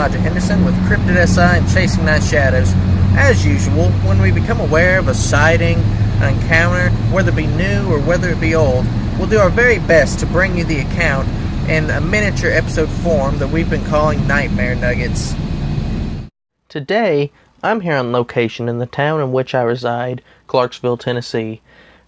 Elijah Henderson with Cryptid S.I and Chasing Night Shadows. As usual, when we become aware of a sighting, an encounter, whether it be new or whether it be old, we'll do our very best to bring you the account in a miniature episode form that we've been calling Nightmare Nuggets. Today, I'm here on location in the town in which I reside, Clarksville, Tennessee.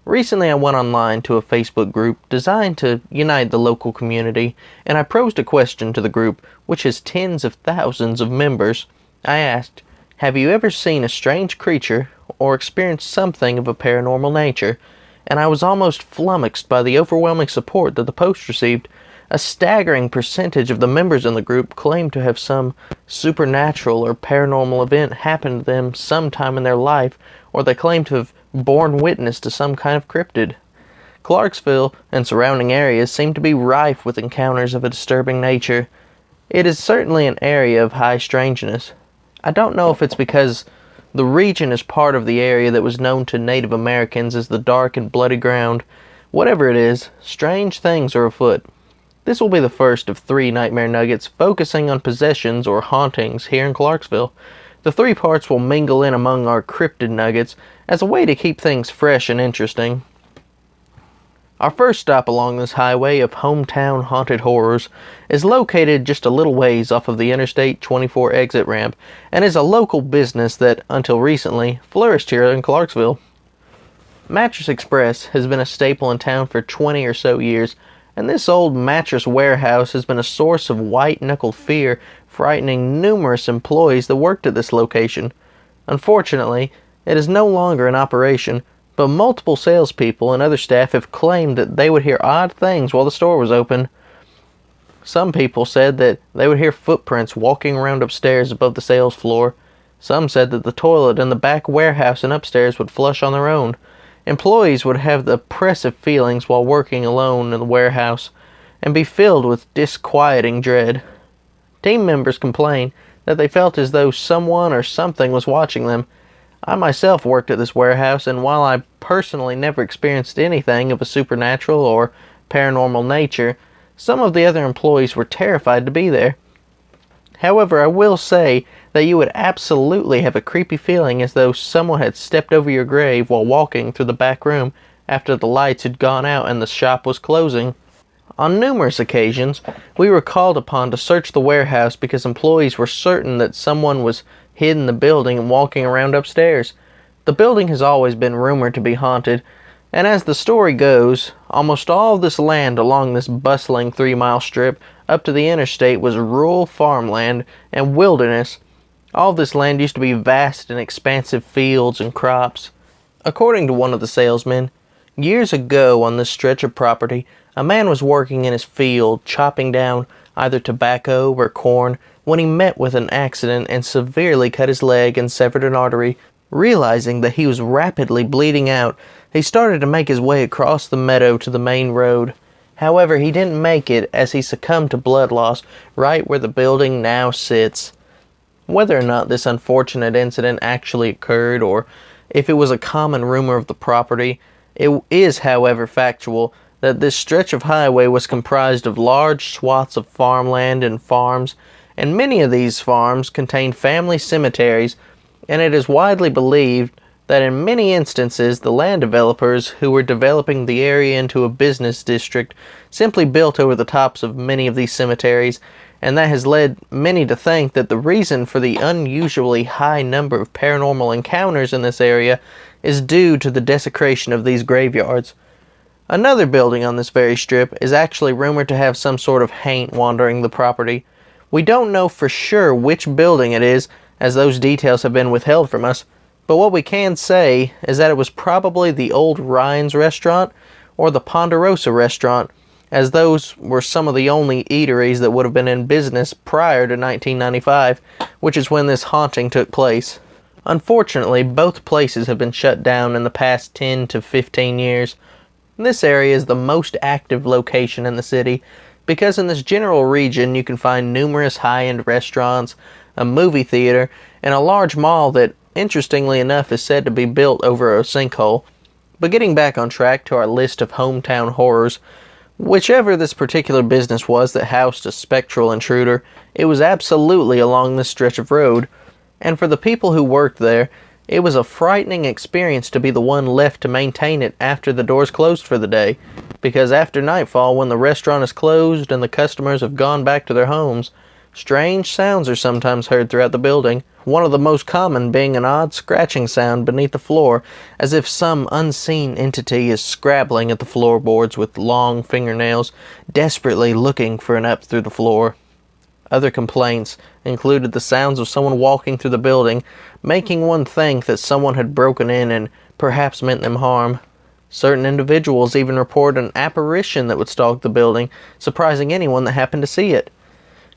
Recently I went online to a Facebook group designed to unite the local community, and I posed a question to the group, which has tens of thousands of members. I asked, have you ever seen a strange creature or experienced something of a paranormal nature? And I was almost flummoxed by the overwhelming support that the post received. A staggering percentage of the members in the group claimed to have some supernatural or paranormal event happen to them sometime in their life, or they claimed to have borne witness to some kind of cryptid. Clarksville and surrounding areas seem to be rife with encounters of a disturbing nature. It is certainly an area of high strangeness. I don't know if it's because the region is part of the area that was known to Native Americans as the Dark and Bloody Ground. Whatever it is, strange things are afoot. This will be the first of 3 Nightmare Nuggets focusing on possessions or hauntings here in Clarksville. The 3 parts will mingle in among our Cryptid Nuggets as a way to keep things fresh and interesting. Our first stop along this highway of hometown haunted horrors is located just a little ways off of the Interstate 24 exit ramp and is a local business that, until recently, flourished here in Clarksville. Mattress Express has been a staple in town for 20 or so years, and this old mattress warehouse has been a source of white-knuckled fear, frightening numerous employees that worked at this location. Unfortunately, it is no longer in operation, but multiple salespeople and other staff have claimed that they would hear odd things while the store was open. Some people said that they would hear footprints walking around upstairs above the sales floor. Some said that the toilet in the back warehouse and upstairs would flush on their own. Employees would have the oppressive feelings while working alone in the warehouse and be filled with disquieting dread. Team members complained that they felt as though someone or something was watching them. I myself worked at this warehouse, and while I personally never experienced anything of a supernatural or paranormal nature, some of the other employees were terrified to be there. However, I will say that you would absolutely have a creepy feeling as though someone had stepped over your grave while walking through the back room after the lights had gone out and the shop was closing. On numerous occasions, we were called upon to search the warehouse because employees were certain that someone was hidden in the building and walking around upstairs. The building has always been rumored to be haunted, and as the story goes, almost all of this land along this bustling 3-mile strip up to the interstate was rural farmland and wilderness. All of this land used to be vast and expansive fields and crops. According to one of the salesmen, years ago on this stretch of property, a man was working in his field chopping down either tobacco or corn when he met with an accident and severely cut his leg and severed an artery. Realizing that he was rapidly bleeding out, he started to make his way across the meadow to the main road. However, he didn't make it as he succumbed to blood loss right where the building now sits. Whether or not this unfortunate incident actually occurred or if it was a common rumor of the property, it is, however, factual that this stretch of highway was comprised of large swaths of farmland and farms, and many of these farms contained family cemeteries, and it is widely believed that in many instances the land developers who were developing the area into a business district simply built over the tops of many of these cemeteries, and that has led many to think that the reason for the unusually high number of paranormal encounters in this area is due to the desecration of these graveyards. Another building on this very strip is actually rumored to have some sort of haint wandering the property. We don't know for sure which building it is, as those details have been withheld from us, but what we can say is that it was probably the old Ryan's restaurant or the Ponderosa restaurant, as those were some of the only eateries that would have been in business prior to 1995, which is when this haunting took place. Unfortunately, both places have been shut down in the past 10 to 15 years. This area is the most active location in the city because in this general region you can find numerous high-end restaurants, a movie theater, and a large mall that, interestingly enough, is said to be built over a sinkhole. But getting back on track to our list of hometown horrors, Whichever this particular business was that housed a spectral intruder, it was absolutely along this stretch of road, and for the people who worked there, it was a frightening experience to be the one left to maintain it after the doors closed for the day, because after nightfall, when the restaurant is closed and the customers have gone back to their homes, strange sounds are sometimes heard throughout the building, one of the most common being an odd scratching sound beneath the floor, as if some unseen entity is scrabbling at the floorboards with long fingernails, desperately looking for an up through the floor. Other complaints included the sounds of someone walking through the building, making one think that someone had broken in and perhaps meant them harm. Certain individuals even reported an apparition that would stalk the building, surprising anyone that happened to see it.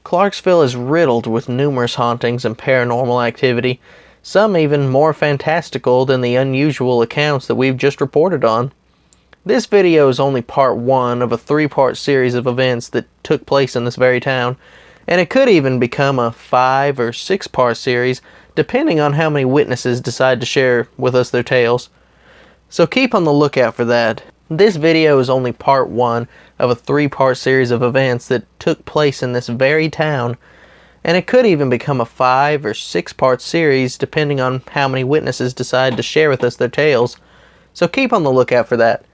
Clarksville is riddled with numerous hauntings and paranormal activity, some even more fantastical than the unusual accounts that we've just reported on. This video is only part 1 of a 3-part series of events that took place in this very town, and it could even become a 5 or 6-part series, depending on how many witnesses decide to share with us their tales. So keep on the lookout for that. This video is only part 1 of a 3-part series of events that took place in this very town, and it could even become a 5 or 6-part series, depending on how many witnesses decide to share with us their tales. So keep on the lookout for that.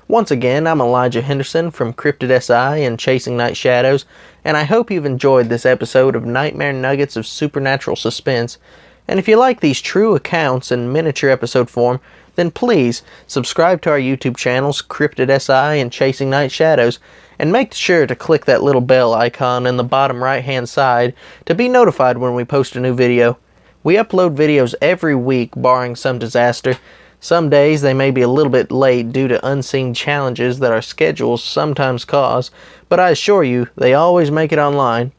Once again, I'm Elijah Henderson from Cryptid S.I and Chasing Night Shadows, and I hope you've enjoyed this episode of Nightmare Nuggets of Supernatural Suspense. And if you like these true accounts in miniature episode form, then please subscribe to our YouTube channels, Cryptid S.I and Chasing Night Shadows, and make sure to click that little bell icon in the bottom right-hand side to be notified when we post a new video. We upload videos every week, barring some disaster. Some days they may be a little bit late due to unseen challenges that our schedules sometimes cause, but I assure you, they always make it online.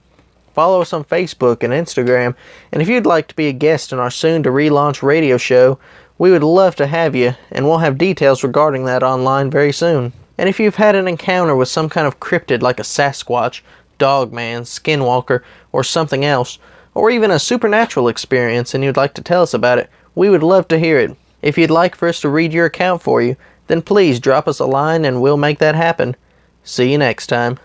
Follow us on Facebook and Instagram, and if you'd like to be a guest in our soon-to-relaunch radio show, we would love to have you, and we'll have details regarding that online very soon. And if you've had an encounter with some kind of cryptid like a Sasquatch, Dogman, Skinwalker, or something else, or even a supernatural experience and you'd like to tell us about it, we would love to hear it. If you'd like for us to read your account for you, then please drop us a line and we'll make that happen. See you next time.